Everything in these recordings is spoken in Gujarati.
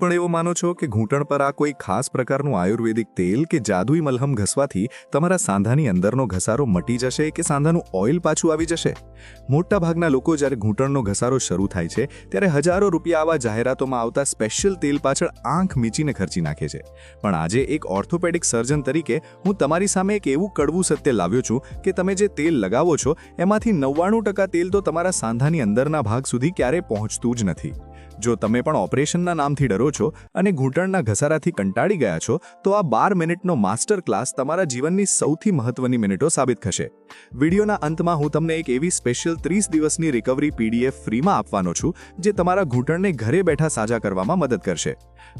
પણ એવું માનો છો કે ઘૂંટણ પર આ કોઈ ખાસ પ્રકારનું આયુર્વેદિક તેલ કે જાદુઈ મલહમ ઘસવાથી તમારા સાંધાની અંદરનો ઘસારો મટી જશે કે સાંધાનું ઓઇલ પાછું આવી જશે? મોટાભાગના લોકો જ્યારે ઘૂંટણનો ઘસારો શરૂ થાય છે ત્યારે હજારો રૂપિયા આવા જાહેરાતોમાં આવતા સ્પેશિયલ તેલ પાછળ આંખ મીચીને ખર્ચી નાખે છે. પણ આજે એક ઓર્થોપેડિક સર્જન તરીકે હું તમારી સામે એક એવું કડવું સત્ય લાવ્યો છું કે તમે જે તેલ લગાવો છો એમાંથી 99% તેલ તો તમારા સાંધાની અંદરના ભાગ સુધી ક્યારેય પહોંચતું જ નથી. જો તમે પણ ઓપરેશનના નામથી ડરો છો અને ઘૂંટણના ઘસારાથી કંટાળી ગયા છો તો આ 12 મિનિટનો માસ્ટર ક્લાસ તમારા જીવનની સૌથી મહત્વની મિનિટો સાબિત થશે. વિડીયોના અંતમાં હું તમને એક એવી સ્પેશિયલ 30 દિવસની રિકવરી PDF ફ્રીમાં આપવાનો છું જે તમારા ઘૂંટણને ઘરે બેઠા સાજા કરવામાં મદદ કરશે.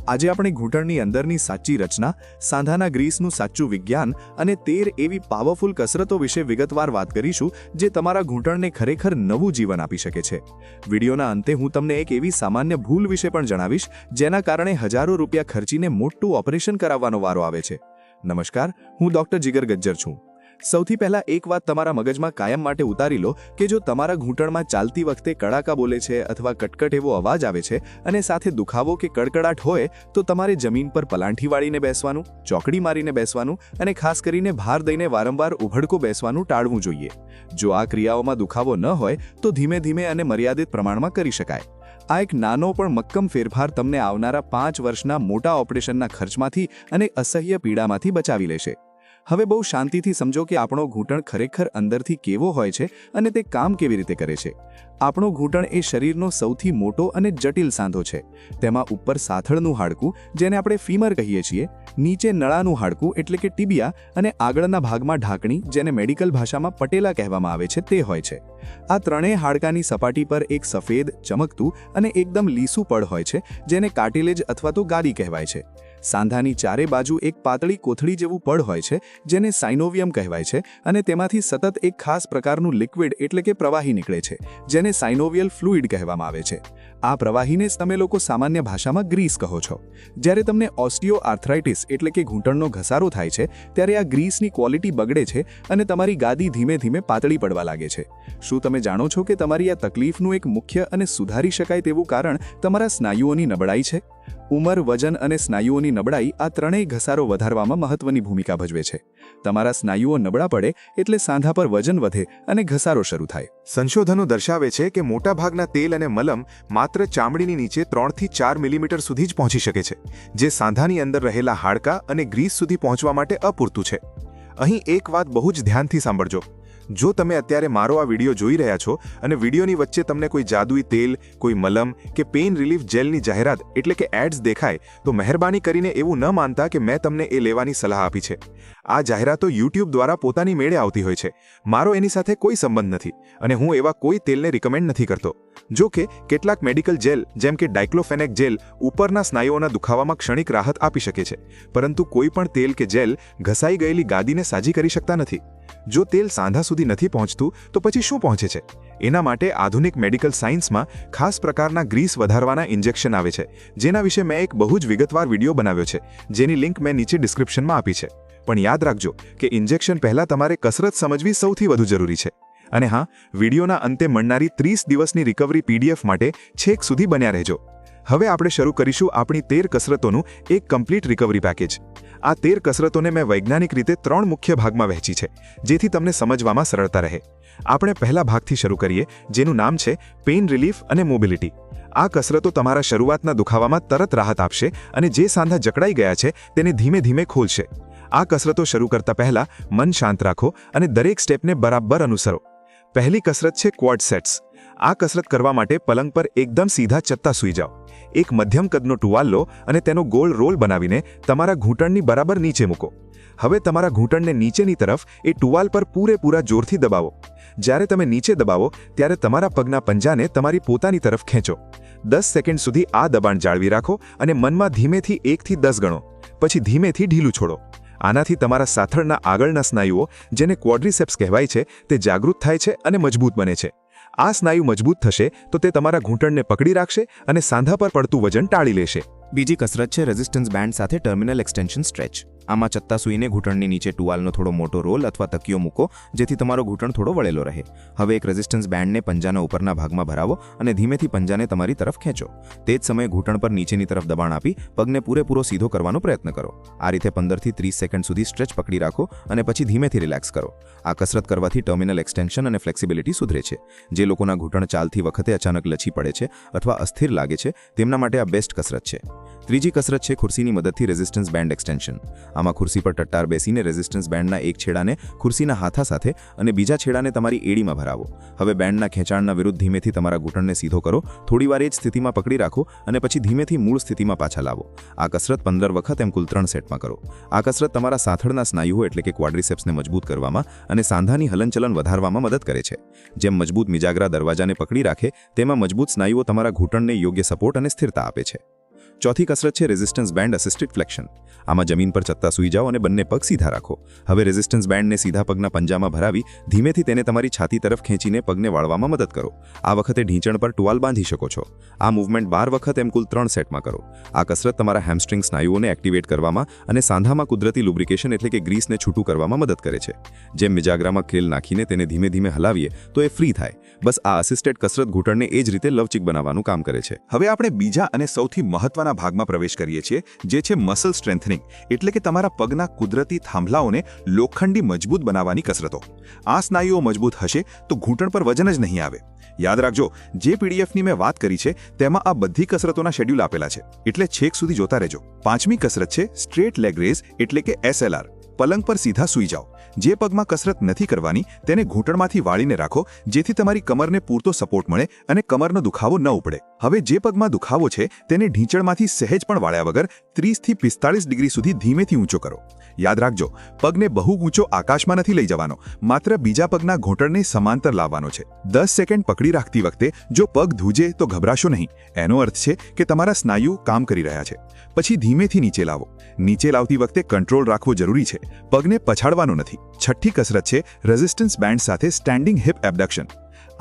આજે આપણે ઘૂંટણની અંદરની સાચી રચના, સાંધાના ગ્રીસનું સાચું વિજ્ઞાન અને 13 એવી પાવરફુલ કસરતો વિશે વિગતવાર વાત કરીશું જે તમારા ઘૂંટણને ખરેખર નવું જીવન આપી શકે છે. વિડીયોના અંતે હું તમને એક એવી સામાન્ય ભૂલ વિશે પણ જણાવીશ જેના કારણે હજારો રૂપિયા ખર્ચીને મોટું ઓપરેશન કરાવવાનો વારો આવે છે. નમસ્કાર, હું ડોક્ટર જીગર ગજ્જર છું. સૌથી પહેલા એક વાત તમારા મગજમાં કાયમ માટે ઉતારી લો કે જો તમારા ઘૂંટણમાં ચાલતી વખતે કડાકા બોલે છે અથવા કટકટ એવો અવાજ આવે છે અને સાથે દુખાવો કે કડકડાટ હોય તો તમારે જમીન પર પલાંઠી વાળીને બેસવાનું, ચોકડી મારીને બેસવાનું અને ખાસ કરીને ભાર દઈને વારંવાર ઉભડકો બેસવાનું ટાળવું જોઈએ. જો આ ક્રિયાઓમાં દુખાવો ન હોય તો ધીમે ધીમે અને મર્યાદિત પ્રમાણમાં કરી શકાય. આ એક નાનો પણ મક્કમ ફેરફાર તમને આવનારા 5 વર્ષના મોટા ઓપરેશનના ખર્ચમાંથી અને અસહ્ય પીડામાંથી બચાવી લેશે. હવે બહુ શાંતિથી સમજો કે આપણો ઘૂંટણ ખરેખર અંદરથી કેવો હોય છે અને તે કામ કેવી રીતે કરે છે. આપણો ઘૂંટણ એ શરીરનો સૌથી મોટો અને જટિલ સાંધો છે. તેમાં ઉપર સાથળનું હાડકું જેને આપણે ફીમર કહીએ છીએ, નીચે નળાનું હાડકું એટલે કે ટિબિયા અને આગળના ભાગમાં ઢાંકણી જેને મેડિકલ ભાષામાં પટેલા કહેવામાં આવે છે તે હોય છે. આ ત્રણેય હાડકાની સપાટી પર એક સફેદ, ચમકતું અને એકદમ લીસું પડ હોય છે જેને કાર્ટિલેજ અથવા તો ગાદી કહેવાય છે. સાંધાની ચારે બાજુ એક પાતળી કોથળી જેવું પડ હોય છે જેને સાઇનોવિયમ કહેવાય છે અને તેમાંથી સતત એક ખાસ પ્રકારનું લિક્વિડ એટલે કે પ્રવાહી નીકળે છે જેને સાઇનોવિયલ ફ્લુઇડ કહેવામાં આવે છે. આ પ્રવાહીને જ તમે લોકો સામાન્ય ભાષામાં ગ્રીસ કહો છો. જ્યારે તમને ઓસ્ટિયોઆર્થરાઇટિસ એટલે કે ઘૂંટણનો ઘસારો થાય છે ત્યારે આ ગ્રીસની ક્વોલિટી બગડે છે અને તમારી ગાદી ધીમે ધીમે પાતળી પડવા લાગે છે. શું તમે જાણો છો કે તમારી આ તકલીફનું એક મુખ્ય અને સુધારી શકાય તેવું કારણ તમારા સ્નાયુઓની નબળાઈ છે? ઉંમર, વજન અને સ્નાયુઓની નબળાઈ આ ત્રણેય ઘસારો વધારવામાં મહત્વની ભૂમિકા ભજવે છે. તમારા સ્નાયુઓ નબળા પડે એટલે સાંધા પર વજન વધે અને ઘસારો શરૂ થાય. સંશોધનો દર્શાવે છે કે મોટાભાગના તેલ અને મલમ માત્ર ચામડીની નીચે 3 થી 4 મિલીમીટર સુધી જ પહોંચી શકે છે, જે સાંધાની અંદર રહેલા હાડકાં અને ગ્રીસ સુધી પહોંચવા માટે અપૂરતું છે. અહીં એક વાત બહુ જ ધ્યાનથી સાંભળજો. જો તમે અત્યારે મારો આ વિડીયો જોઈ રહ્યા છો અને વિડીયોની વચ્ચે તમને કોઈ જાદુઈ તેલ, કોઈ મલમ કે પેઇન રિલીફ જેલની જાહેરાત એટલે કે એડ્સ દેખાય તો મહેરબાની કરીને એવું ન માનતા કે મેં તમને એ લેવાની સલાહ આપી છે. આ જાહેરાતો YouTube દ્વારા પોતાની મેળે આવતી હોય છે. મારો એની સાથે કોઈ સંબંધ નથી અને હું એવા કોઈ તેલને રિકમેન્ડ નથી કરતો. જો કે કેટલાક મેડિકલ જેલ જેમ કે ડાયક્લોફેનેક જેલ ઉપરના સ્નાયુઓના દુખાવામાં ક્ષણિક રાહત આપી શકે છે, પરંતુ કોઈ પણ તેલ કે જેલ ઘસાઈ ગયેલી ગાદીને સાજી કરી શકતા નથી. જો તેલ સાંધા સુધી નથી પહોંચતું તો પછી શું પહોંચે છે? એના માટે આધુનિક મેડિકલ સાયન્સમાં ખાસ પ્રકારના ગ્રીસ વધારવાના ઇન્જેક્શન આવે છે, જેના વિશે મેં એક બહુ જ વિગતવાર વિડીયો બનાવ્યો છે, જેની લિંક મેં નીચે ડિસ્ક્રિપ્શનમાં આપી છે. પણ યાદ રાખજો કે ઇન્જેક્શન પહેલાં તમારે કસરત સમજવી સૌથી વધુ જરૂરી છે. અને હા, વિડીયોના અંતે મળનારી 30 દિવસની રિકવરી PDF માટે છેક સુધી બન્યા રહેજો. હવે આપણે શરૂ કરીશું આપણી 13 કસરતોનું એક કમ્પ્લીટ રિકવરી પેકેજ. આ 13 કસરતોને મેં વૈજ્ઞાનિક રીતે 3 મુખ્ય ભાગમાં વહેંચી છે, જેથી તમને સમજવામાં સરળતા રહે. આપણે પહેલા ભાગથી શરૂ કરીએ, જેનું નામ છે પેઇન રિલીફ અને મોબિલિટી. આ કસરતો તમારા શરૂઆતના દુખાવામાં તરત રાહત આપશે અને જે સાંધા જકડાઈ ગયા છે તેને ધીમે ધીમે ખોલશે. આ કસરતો શરૂ કરતા પહેલા મન શાંત રાખો અને દરેક સ્ટેપને બરાબર અનુસરો. પહેલી કસરત છે ક્વોડ સેટ્સ. આ કસરત કરવા માટે પલંગ પર એકદમ સીધા ચત્તા સૂઈ જાઓ. એક મધ્યમ કદનો ટુવાલ લો અને તેનો ગોળ રોલ બનાવીને તમારા ઘૂંટણની બરાબર નીચે મૂકો. હવે તમારા ઘૂંટણને નીચેની તરફ એ ટુવાલ પર પૂરેપૂરા જોરથી દબાવો. જ્યારે તમે નીચે દબાવો ત્યારે તમારા પગના પંજાને તમારી પોતાની તરફ ખેંચો. 10 સેકન્ડ સુધી આ દબાણ જાળવી રાખો અને મનમાં ધીમેથી 1 થી 10 ગણો. પછી ધીમેથી ઢીલું છોડો. આનાથી તમારા સાથળના આગળના સ્નાયુઓ, જેને ક્વોડ્રીસેપ્સ કહેવાય છે, તે જાગૃત થાય છે અને મજબૂત બને છે. આ સ્નાયુ મજબૂત થશે તો તે તમારા ઘૂંટણને પકડી રાખશે અને સાંધા પર પડતું વજન ટાળી લેશે. બીજી કસરત છે રેઝિસ્ટન્સ બેન્ડ સાથે ટર્મિનલ એક્સટેન્શન સ્ટ્રેચ. આમાં ચત્તા સૂઈને ઘૂંટણની નીચે ટુવાલનો થોડો મોટો રોલ અથવા તકિયો મૂકો જેથી તમારો ઘૂંટણ થોડો વળેલો રહે. હવે એક રેઝિસ્ટન્સ બેન્ડને પંજાના ઉપરના ભાગમાં ભરાવો અને ધીમેથી પંજાને તમારી તરફ ખેંચો. તે જ સમયે ઘૂંટણ પર નીચેની તરફ દબાણ આપી પગને પૂરેપૂરો સીધો કરવાનો પ્રયત્ન કરો. આ રીતે 15 થી 30 સેકન્ડ સુધી સ્ટ્રેચ પકડી રાખો અને પછી ધીમેથી રિલેક્સ કરો. આ કસરત કરવાથી ટર્મિનલ એક્સટેન્શન અને ફ્લેક્સિબિલિટી સુધરે છે. જે લોકોના ઘૂંટણ ચાલતી વખતે અચાનક લચી પડે છે અથવા અસ્થિર લાગે છે તેમના માટે આ બેસ્ટ કસરત છે. ત્રીજી કસરત છે ખુરશીની મદદથી રેઝિસ્ટન્સ બેન્ડ એક્સટેન્શન. આમાં ખુરશી પર ટટ્ટાર બેસીને રેઝિસ્ટન્સ બેન્ડના એક છેડાને ખુરશીના હાથા સાથે અને બીજા છેડાને તમારી એડીમાં ભરાવો. હવે બેન્ડના ખેંચાણના વિરુદ્ધ ધીમેથી તમારા ઘૂંટણને સીધો કરો. થોડીવાર એ જ સ્થિતિમાં પકડી રાખો અને પછી ધીમેથી મૂળ સ્થિતિમાં પાછા લાવો. આ કસરત 15 વખત એમ કુલ 3 સેટમાં કરો. આ કસરત તમારા સાથળના સ્નાયુઓ એટલે કે ક્વાડ્રિસેપ્સને મજબૂત કરવામાં અને સાંધાની હલનચલન વધારવામાં મદદ કરે છે. જેમ મજબૂત મિજાગરા દરવાજાને પકડી રાખે તેમાં મજબૂત સ્નાયુઓ તમારા ઘૂંટણને યોગ્ય સપોર્ટ અને સ્થિરતા આપે છે. ચોથી કસરત છે રેઝિસ્ટન્સ બેન્ડ અસિસ્ટેડ ફ્લેક્શન. આમાં જમીન પર ચત્તા સૂઈ જાઓ અને બંને પગ સીધા રાખો. હવે રેઝિસ્ટન્સ બેન્ડને સીધા પગના પંજામાં ભરાવી ધીમેથી તેને તમારી છાતી તરફ ખેંચીને પગને વાળવામાં મદદ કરો. આ વખતે ઢીંચણ પર ટુવાલ બાંધી શકો છો. આ મૂવમેન્ટ 12 વખત એમ કુલ 3 સેટમાં કરો. આ કસરત તમારા હેમસ્ટ્રિંગ સ્નાયુઓને એક્ટિવેટ કરવામાં અને સાંધામાં કુદરતી લુબ્રિકેશન એટલે કે ગ્રીસને છૂટું કરવામાં મદદ કરે છે. જેમ મિજાગરામાં ક્રેલ નાખીને તેને ધીમે ધીમે હલાવીએ તો એ ફ્રી થાય. બસ આ અસિસ્ટેડ કસરત ઘૂંટણને એ જ રીતે લવચિક બનાવવાનું કામ કરે છે. હવે આપણે બીજા અને સૌથી મહત્વના ભાગમાં પ્રવેશ કરીએ છીએ જે છે મસલ સ્ટ્રેન્થનિંગ એટલે કે તમારા પગના કુદરતી થાંભલાઓને લોખંડી મજબૂત બનાવવાની કસરતો. આ સ્નાયુઓ મજબૂત હશે તો ઘૂંટણ પર વજન જ નહીં આવે. યાદ રાખજો, જે પીડીએફની મેં વાત કરી છે તેમાં આ બધી કસરતોના શેડ્યુલ આપેલા છે એટલે છેક સુધી જોતા રહેજો. પાંચમી કસરત છે સ્ટ્રેટ લેગ રેઝ એટલે કે SLR. પલંગ પર સીધા સૂઈ જાઓ. જે પગમાં કસરત નથી કરવાની તેને ઘૂંટણમાંથી વાળીને રાખો જેથી તમારી કમરને પૂરતો સપોર્ટ મળે અને કમરનો દુખાવો ન ઉપડે. હવે જે પગમાં દુખાવો છે તેને ઢીંચણમાંથી સહેજ પણ વાળ્યા વગર 30 થી 45 ડિગ્રી સુધી ધીમેથી ઊંચો કરો. યાદ રાખજો, પગને બહુ ઊંચો આકાશમાં નથી લઈ જવાનો, માત્ર બીજા પગના ઘૂંટણને સમાંતર લાવવાનો છે. 10 સેકન્ડ પકડી રાખતી વખતે જો પગ ધ્રુજે તો ગભરાશો નહીં. એનો અર્થ છે કે તમારા સ્નાયુ કામ કરી રહ્યા છે. પછી ધીમેથી નીચે લાવો. નીચે લાવતી વખતે કંટ્રોલ રાખવો જરૂરી છે, પગને પછાડવાનો નથી. છઠ્ઠી કસરત છે રેઝિસ્ટન્સ બેન્ડ સાથે સ્ટેન્ડિંગ હિપ એબડક્શન.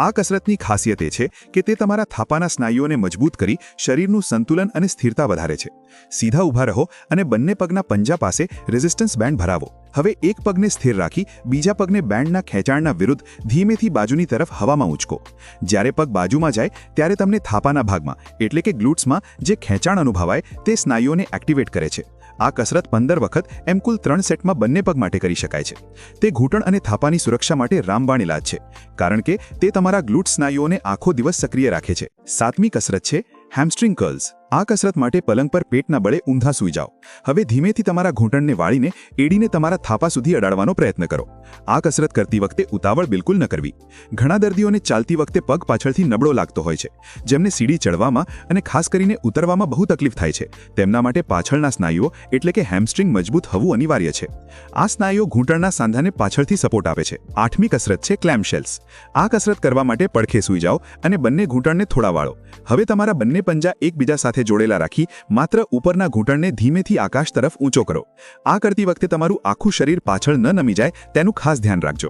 આ કસરતની ખાસિયત એ છે કે તે તમારા થાપાના સ્નાયુઓને મજબૂત કરી શરીરનું સંતુલન અને સ્થિરતા વધારે છે. સીધા ઊભા રહો અને બંને પગના પંજા પાસે રેઝિસ્ટન્સ બેન્ડ ભરાવો. હવે એક પગને સ્થિર રાખી બીજા પગને બેન્ડના ખેંચાણના વિરુદ્ધ ધીમેથી બાજુની તરફ હવામાં ઉંચકો. જ્યારે પગ બાજુમાં જાય ત્યારે તમને થાપાના ભાગમાં એટલે કે ગ્લુટ્સમાં જે ખેંચાણ અનુભવાય તે સ્નાયુઓને એક્ટિવેટ કરે છે. આ કસરત 15 વખત એમ કુલ 3 સેટમાં બંને પગ માટે કરી શકાય છે. તે ઘૂંટણ અને થાપાની સુરક્ષા માટે રામબાણ ઇલાજ છે કારણ કે તે તમારા ગ્લુટ સ્નાયુઓને આખો દિવસ સક્રિય રાખે છે. સાતમી કસરત છે હેમસ્ટ્રિંગ કર્લ્સ. આ કસરત માટે પલંગ પર પેટના બળે ઊંધા સૂઈ જાઓ. હવે ધીમેથી તમારા ઘૂંટણને વાળીને એડીને તમારા થાપા સુધી અડાડવાનો પ્રયત્ન કરો. આ કસરત કરતી વખતે ઉતાવળ બિલકુલ ન કરવી. ઘણા દર્દીઓને ચાલતી વખતે પગ પાછળથી નબળો લાગતો હોય છે, જેમને સીડી ચડવામાં અને ખાસ કરીને ઉતરવામાં બહુ તકલીફ થાય છે. તેમના માટે પાછળના સ્નાયુઓ એટલે કે હેમસ્ટ્રિંગ મજબૂત હોવું અનિવાર્ય છે. આ સ્નાયુઓ ઘૂંટણના સાંધાને પાછળથી સપોર્ટ આપે છે. આઠમી કસરત છે ક્લેમશેલ્સ. આ કસરત કરવા માટે પડખે સૂઈ જાઓ અને બંને ઘૂંટણને થોડા વાળો. હવે તમારા બંને પંજા એકબીજા સાથે જોડેલા રાખી માત્ર ઉપરના ઘૂંટણને ધીમેથી આકાશ તરફ ઊંચો કરો. આ કરતી વખતે તમારું આખું શરીર પાછળ ન નમી જાય તેનું ખાસ ધ્યાન રાખજો.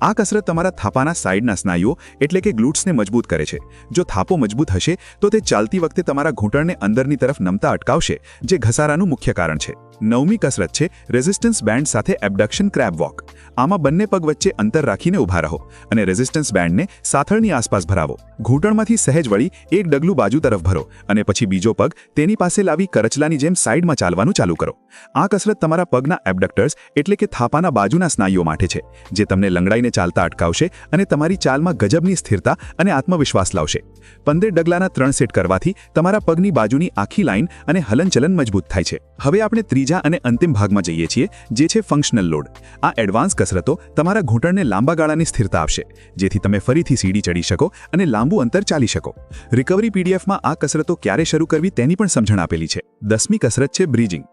આ કસરત તમારા થાપાના સાઈડના સ્નાયુઓ એટલે કે ગ્લુટ્સને મજબૂત કરે છે. જો થાપો મજબૂત હશે તો તે ચાલતી વખતે તમારા ઘૂંટણને અંદરની તરફ નમતા અટકાવશે, જે ઘસારાનું મુખ્ય કારણ છે. નવમી કસરત છે રેઝિસ્ટન્સ બેન્ડ સાથે એબડક્શન ક્રેબ વોક. આમાં બંને પગ વચ્ચે અંતર રાખીને ઊભા રહો અને રેઝિસ્ટન્સ બેન્ડને સાથળની આસપાસ ભરાવો. ઘૂંટણમાંથી સહેજ વળી એક ડગલું બાજુ તરફ ભરો અને પછી બીજો પગ તેની પાસે લાવી કરચલાની જેમ સાઈડમાં ચાલવાનું ચાલુ કરો. આ કસરત તમારા પગના એબડક્ટર્સ એટલે કે થાપાના બાજુના સ્નાયુઓ માટે છે, જે તમને લંગડાઈને ચાલતા અટકાવશે અને તમારી ચાલમાં ગજબની સ્થિરતા અને આત્મવિશ્વાસ લાવશે. 15 ડગલાના 3 સેટ કરવાથી તમારા પગની બાજુની આખી લાઇન અને હલનચલન મજબૂત થાય છે. હવે આપણે ત્રીજા અને અંતિમ ભાગમાં જઈએ છીએ, જે છે ફંક્શનલ લોડ. આ એડવાન્સ કસરતો તમારા ઘૂંટણને લાંબા ગાળાની સ્થિરતા આપશે, જેથી તમે ફરીથી સીડી ચડી શકો અને લાંબુ અંતર ચાલી શકો. રિકવરી પીડીએફમાં આ કસરતો ક્યારે શરૂ કરવી તેની પણ સમજણ આપેલી છે. 10મી કસરત છે બ્રીજિંગ.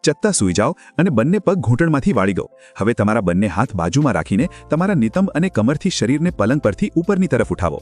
ચત્તા સૂઈ જાઓ અને બંને પગ ઘૂંટણમાંથી વાળી ગયો. હવે તમારા બંને હાથ બાજુમાં રાખીને તમારા નિતંબ અને કમરથી શરીરને પલંગ પરથી ઉપરની તરફ ઉઠાવો.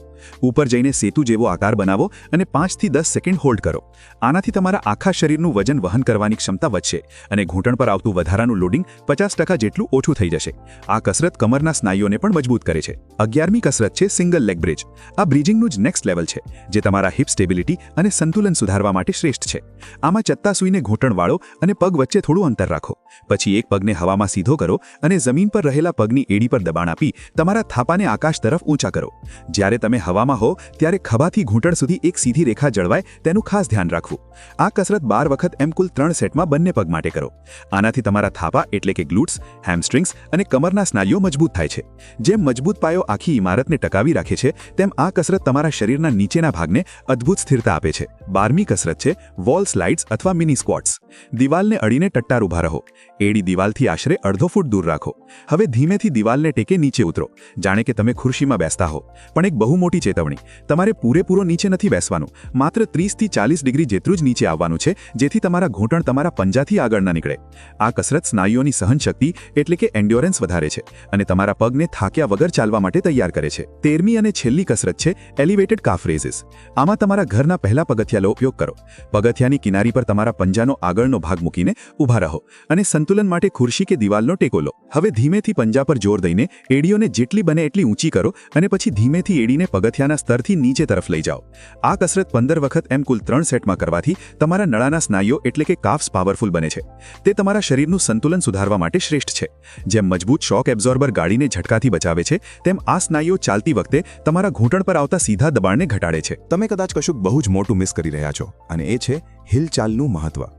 ઉપર જઈને સેતુ જેવો આકાર બનાવો અને 5 થી 10 સેકન્ડ હોલ્ડ કરો. આનાથી તમારા આખા શરીરનું વજન વહન કરવાની ક્ષમતા વધશે અને ઘૂંટણ પર આવતું વધારાનું લોડિંગ 50% જેટલું ઓછું થઈ જશે. આ કસરત કમરના સ્નાયુઓને પણ મજબૂત કરે છે. 11મી કસરત છે સિંગલ લેગ બ્રિજ. આ બ્રિજિંગનું જ નેક્સ્ટ લેવલ છે, જે તમારા હિપ સ્ટેબિલિટી અને સંતુલન સુધારવા માટે શ્રેષ્ઠ છે. આમાં ચત્તા સૂઈને ઘૂંટણ વાળો અને પગ વચ્ચે થોડું અંતર રાખો. પછી એક પગને હવામાં સીધો કરો અને જમીન પર રહેલા પગની એડી પર દબાણ આપી તમારા થાપાને આકાશ તરફ ઊંચા કરો. જ્યારે તમે હવામાં હો ત્યારે ખભાથી ઘૂંટણ સુધી એક સીધી રેખા જળવાય તેનું ખાસ ધ્યાન રાખવું. આ કસરત 12 વખત એમ કુલ 3 સેટમાં બંને પગ માટે કરો. આનાથી તમારા થાપા એટલે કે ગ્લુટ્સ, હેમસ્ટ્રિંગ્સ અને કમરના સ્નાયુઓ મજબૂત થાય છે. જેમ મજબૂત પાયો આખી ઇમારતને ટકાવી રાખે છે, તેમ આ કસરત તમારા શરીરના નીચેના ભાગને અદ્ભુત સ્થિરતા આપે છે. 12મી કસરત છે વોલ સ્લાઇડ્સ અથવા મિની સ્ક્વોટ્સ. દિવાલને અડીને ટટ્ટાર ઊભા રહો. એડી દિવાલથી આશરે અડધો ફૂટ દૂર રાખો. હવે ધીમેથી દિવાલને ટેકે નીચે ઉતરો, જાણે કે તમે ખુરશીમાં બેસતા હો. પણ એક બહુ મોટી ચેતવણી, તમારે પૂરેપૂરો નીચે નથી બેસવાનું. માત્ર 30 થી 40 ડિગ્રી જેટલું જ નીચે આવવાનું છે, જેથી તમારા ઘૂંટણ તમારા પંજાથી આગળ ન નીકળે. આ કસરત સ્નાયુઓની સહનશક્તિ એટલે કે એન્ડ્યોરન્સ વધારે છે અને તમારા પગને થાક્યા વગર ચાલવા માટે તૈયાર કરે છે. 13મી અને છેલ્લી કસરત છે એલિવેટેડ કાફ રેઝિસ. આમાં તમારા ઘરના પહેલા પગથિયાનો ઉપયોગ કરો. પગથિયાની કિનારી પર તમારા પંજાનો આગળનો ભાગ મૂકીને ઊભા રહો અને સંતુલન માટે ખુરશી કે દિવાલનો ટેકો લો. હવે ધીમેથી પંજા પર જોર દઈને એડીઓને જેટલી બને એટલી ઊંચી કરો અને પછી ધીમેથી એડીને પગથિયાના સ્તરથી નીચે તરફ લઈ જાઓ. આ કસરત 15 વખત એમ કુલ 3 સેટમાં કરવાથી તમારા નળાના સ્નાયુઓ એટલે કે કાફ્સ પાવરફુલ બને છે. તે તમારા શરીરનું સંતુલન સુધારવા માટે શ્રેષ્ઠ છે. જેમ મજબૂત શોક એબ્ઝોર્બર ગાડીને ઝટકાથી બચાવે છે, તેમ આ સ્નાયુઓ ચાલતી વખતે તમારા ઘૂંટણ પર આવતા સીધા દબાણને ઘટાડે છે. તમે કદાચ કશુંક બહુ જ મોટું મિસ કરી રહ્યા છો, અને એ છે હિલચાલનું મહત્વ.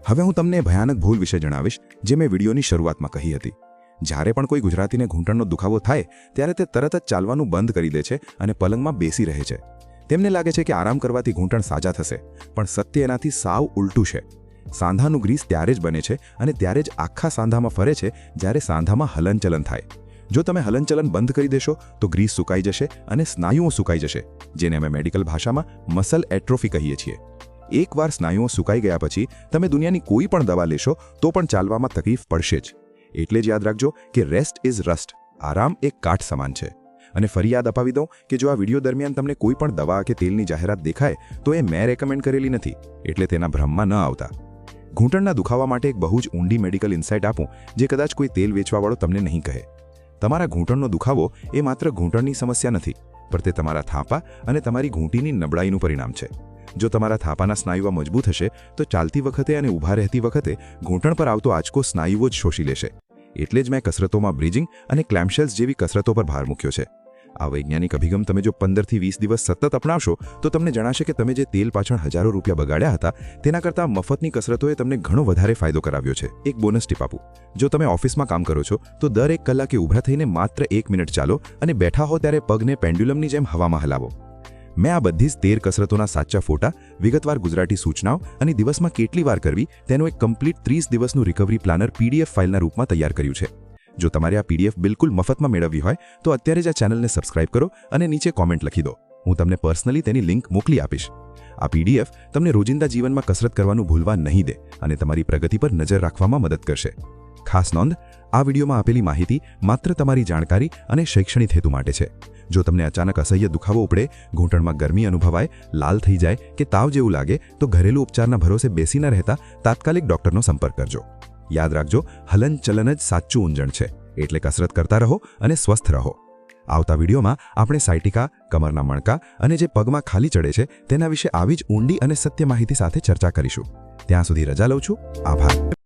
હવે હું તમને ભયાનક ભૂલ વિશે જણાવીશ, જે મેં વિડીયોની શરૂઆતમાં કહી હતી. જ્યારે પણ કોઈ ગુજરાતીને ઘૂંટણનો દુખાવો થાય ત્યારે તે તરત જ ચાલવાનું બંધ કરી દે છે અને પલંગમાં બેસી રહે છે. તેમને લાગે છે કે આરામ કરવાથી ઘૂંટણ સાજા થશે, પણ સત્ય એનાથી સાવ ઉલટું છે. સાંધાનું ગ્રીસ ત્યારે જ બને છે અને ત્યારે જ આખા સાંધામાં ફરે છે જ્યારે સાંધામાં હલનચલન થાય. જો તમે હલનચલન બંધ કરી દેશો તો ગ્રીસ સુકાઈ જશે અને સ્નાયુઓ સુકાઈ જશે, જેને અમે મેડિકલ ભાષામાં મસલ એટ્રોફી કહીએ છીએ. એકવાર સ્નાયુઓ સુકાઈ ગયા પછી તમે દુનિયાની કોઈ પણ દવા લેશો તો પણ ચાલવામાં તકલીફ પડશે જ. એટલે જ યાદ રાખજો કે રેસ્ટ ઇઝ રસ્ટ. આરામ એક કાઠ સમાન છે. અને ફરી યાદ અપાવી દઉં કે જો આ વિડીયો દરમિયાન તમને કોઈ પણ દવા કે તેલની જાહેરાત દેખાય તો એ મેં રેકમેન્ડ કરેલી નથી, એટલે તેના ભ્રમમાં ન આવતા. ઘૂંટણના દુખાવા માટે એક બહુ જ ઊંડી મેડિકલ ઇન્સાઇટ આપું, જે કદાચ કોઈ તેલ વેચવાવાળો તમને નહીં કહે. તમારા ઘૂંટણનો દુખાવો એ માત્ર ઘૂંટણની સમસ્યા નથી, પણ તે તમારા થાપા અને તમારી ઘૂંટીની નબળાઈનું પરિણામ છે. જો તમારા થાપાના સ્નાયુઓ મજબૂત હશે તો ચાલતી વખતે અને ઊભા રહેતી વખતે ઘૂંટણ પર આવતો આંચકો સ્નાયુઓ જ શોષી લેશે. એટલે જ મેં કસરતોમાં બ્રિજિંગ અને ક્લેમ્પશેલ્સ જેવી કસરતો પર ભાર મૂક્યો છે. આ વૈજ્ઞાનિક અભિગમ તમે જો 15 થી 20 દિવસ સતત અપનાવશો તો તમને જણાશે કે તમે જે તેલ પાછળ હજારો રૂપિયા બગાડ્યા હતા તેના કરતાં મફતની કસરતોએ તમને ઘણો વધારે ફાયદો કરાવ્યો છે. એક બોનસ ટીપ આપું, જો તમે ઓફિસમાં કામ કરો છો તો દર 1 કલાકે ઊભા થઈને માત્ર 1 મિનિટ ચાલો અને બેઠા હો ત્યારે પગને પેન્ડ્યુલમની જેમ હવામાં હલાવો. મેં આ બધી જ 13 કસરતોના સાચા ફોટા, વિગતવાર ગુજરાતી સૂચનાઓ અને દિવસમાં કેટલી વાર કરવી તેનું એક કમ્પ્લીટ 30 દિવસનું રિકવરી પ્લાનર PDF ફાઇલના રૂપમાં તૈયાર કર્યું છે. જો તમારે આ PDF બિલકુલ મફતમાં મેળવવી હોય તો અત્યારે જ આ ચેનલને સબસ્ક્રાઇબ કરો અને નીચે કોમેન્ટ લખી દો. હું તમને પર્સનલી તેની લિંક મોકલી આપીશ. આ PDF તમને રોજિંદા જીવનમાં કસરત કરવાનું ભૂલવા નહીં દે અને તમારી પ્રગતિ પર નજર રાખવામાં મદદ કરશે. ખાસ નોંધ, આ વિડીયોમાં આપેલી માહિતી માત્ર તમારી જાણકારી અને શૈક્ષણિક હેતુ માટે છે. જો તમને અચાનક અસહ્ય દુખાવો ઉપડે, ઘૂંટણમાં ગરમી અનુભવાય, લાલ થઈ જાય કે તાવ જેવું લાગે તો ઘરેલું ઉપચારના ભરોસે બેસી ન રહેતા તાત્કાલિક ડોક્ટરનો સંપર્ક કરજો. યાદ રાખજો, હલનચલન જ સાચું ઊંજણ છે. એટલે કસરત કરતા રહો અને સ્વસ્થ રહો. આવતા વિડીયોમાં આપણે સાયટિકા, કમરના મણકા અને જે પગમાં ખાલી ચડે છે તેના વિશે આવી જ ઊંડી અને સત્ય માહિતી સાથે ચર્ચા કરીશું. ત્યાં સુધી રજા લઉં છું. આભાર.